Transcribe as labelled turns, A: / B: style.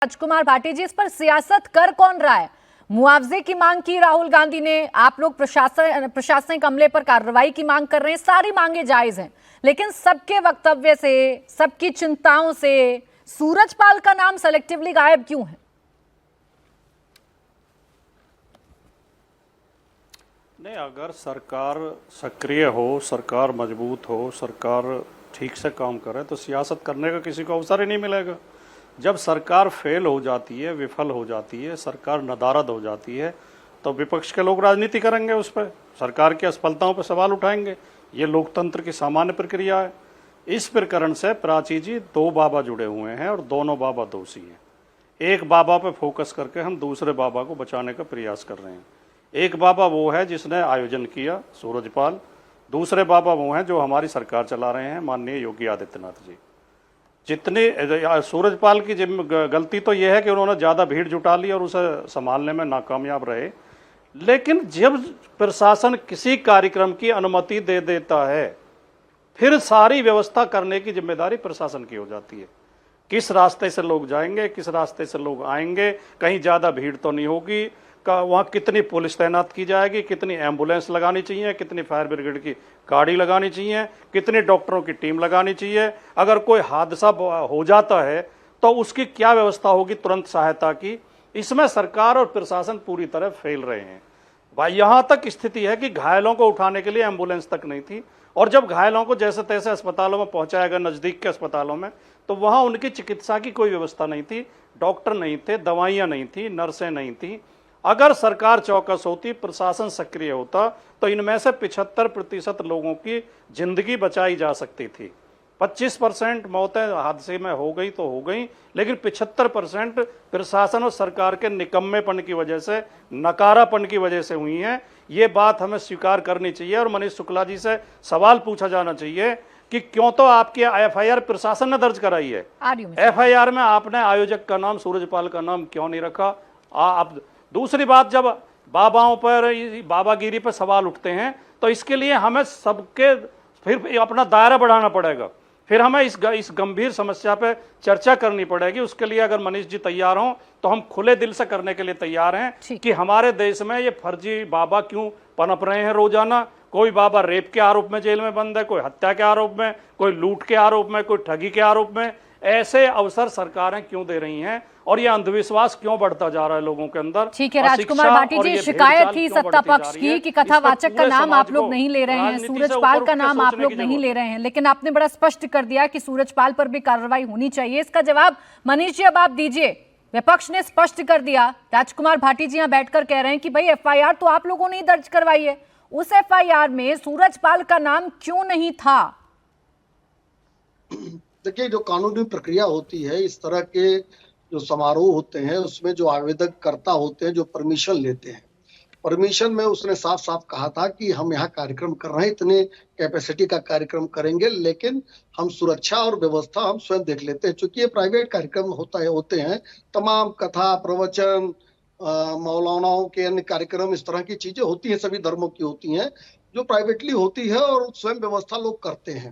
A: राजकुमार भाटी जी, इस पर सियासत कर कौन रहा है? मुआवजे की मांग की राहुल गांधी ने, आप लोग प्रशासनिक अमले पर कार्रवाई की मांग कर रहे हैं। सारी मांगे जायज हैं, लेकिन सबके वक्तव्य से, सबकी चिंताओं से सूरजपाल का नाम सेलेक्टिवली गायब क्यों है?
B: नहीं, अगर सरकार सक्रिय हो, सरकार मजबूत हो, सरकार ठीक से काम करे तो सियासत करने का किसी को अवसर ही नहीं मिलेगा। जब सरकार फेल हो जाती है, विफल हो जाती है, सरकार नदारद हो जाती है, तो विपक्ष के लोग राजनीति करेंगे, उस पर सरकार की असफलताओं पर सवाल उठाएंगे। ये लोकतंत्र की सामान्य प्रक्रिया है। इस प्रकरण से प्राची जी दो बाबा जुड़े हुए हैं और दोनों बाबा दोषी हैं। एक बाबा पे फोकस करके हम दूसरे बाबा को बचाने का प्रयास कर रहे हैं। एक बाबा वो है जिसने आयोजन किया, सूरजपाल। दूसरे बाबा वो हैं जो हमारी सरकार चला रहे हैं, माननीय योगी आदित्यनाथ जी। जितनी सूरजपाल की गलती तो यह है कि उन्होंने ज़्यादा भीड़ जुटा ली और उसे संभालने में नाकामयाब रहे। लेकिन जब प्रशासन किसी कार्यक्रम की अनुमति दे देता है, फिर सारी व्यवस्था करने की जिम्मेदारी प्रशासन की हो जाती है। किस रास्ते से लोग जाएंगे, किस रास्ते से लोग आएंगे, कहीं ज़्यादा भीड़ तो नहीं होगी, वहाँ कितनी पुलिस तैनात की जाएगी, कितनी एम्बुलेंस लगानी चाहिए, कितनी फायर ब्रिगेड की गाड़ी लगानी चाहिए, कितनी डॉक्टरों की टीम लगानी चाहिए। अगर कोई हादसा हो जाता है तो उसकी क्या व्यवस्था होगी तुरंत सहायता की। इसमें सरकार और प्रशासन पूरी तरह फेल रहे हैं भाई। यहाँ तक स्थिति है कि घायलों को उठाने के लिए एम्बुलेंस तक नहीं थी, और जब घायलों को जैसे तैसे अस्पतालों में पहुंचाया गया, नज़दीक के अस्पतालों में, तो वहाँ उनकी चिकित्सा की कोई व्यवस्था नहीं थी, डॉक्टर नहीं थे, दवाइयाँ नहीं थी, नर्सें नहीं थी। अगर सरकार चौकस होती, प्रशासन सक्रिय होता, तो इनमें से 75% लोगों की जिंदगी बचाई जा सकती थी। 25% मौतें हादसे में हो गई तो हो गई, लेकिन 75% प्रशासन और सरकार के निकम्मेपन की वजह से, नकारापन की वजह से हुई हैं। ये बात हमें स्वीकार करनी चाहिए और मनीष शुक्ला जी से सवाल पूछा जाना चाहिए कि क्यों तो आपकी एफआईआर प्रशासन ने दर्ज कराई है, एफआईआर में आपने आयोजक का नाम, सूरजपाल का नाम क्यों नहीं रखा? आप दूसरी बात, जब बाबाओं पर, बाबागिरी पर सवाल उठते हैं, तो इसके लिए हमें सबके फिर अपना दायरा बढ़ाना पड़ेगा। फिर हमें इस गंभीर समस्या पे चर्चा करनी पड़ेगी। उसके लिए अगर मनीष जी तैयार हों तो हम खुले दिल से करने के लिए तैयार हैं कि हमारे देश में ये फर्जी बाबा क्यों पनप रहे हैं रोजाना। कोई बाबा रेप के आरोप में जेल में बंद है, कोई हत्या के आरोप में, कोई लूट के आरोप में, कोई ठगी के आरोप में। ऐसे अवसर सरकारें क्यों दे रही हैं और ये अंधविश्वास क्यों बढ़ता जा रहा है लोगों के अंदर?
A: ठीक है राजकुमार भाटी जी, शिकायत थी सत्ता पक्ष की कि कथावाचक का नाम आप लोग नहीं ले रहे हैं, सूरजपाल का नाम आप लोग नहीं ले रहे हैं, लेकिन आपने बड़ा स्पष्ट कर दिया कि सूरजपाल पर भी कार्रवाई होनी चाहिए। इसका जवाब मनीष जी अब आप दीजिए। विपक्ष ने स्पष्ट कर दिया, राजकुमार भाटी जी यहाँ बैठकर कह रहे हैं कि भाई एफआईआर तो आप लोगों ने ही दर्ज करवाई है, उस एफआईआर में सूरजपाल का नाम क्यों नहीं था?
C: देखिए, जो कानूनी प्रक्रिया होती है, इस तरह के जो समारोह होते हैं, उसमें जो आवेदक करता होते हैं, जो परमिशन लेते हैं, परमिशन में उसने साफ साफ कहा था कि हम यहाँ कार्यक्रम कर रहे हैं, इतने कैपेसिटी का कार्यक्रम करेंगे, लेकिन हम सुरक्षा और व्यवस्था हम स्वयं देख लेते हैं। चूंकि ये प्राइवेट कार्यक्रम होते हैं, तमाम कथा, प्रवचन, मौलानाओं के अन्य कार्यक्रम, इस तरह की चीजें होती हैं, सभी धर्मों की होती हैं, जो प्राइवेटली होती है और स्वयं व्यवस्था लोग करते हैं।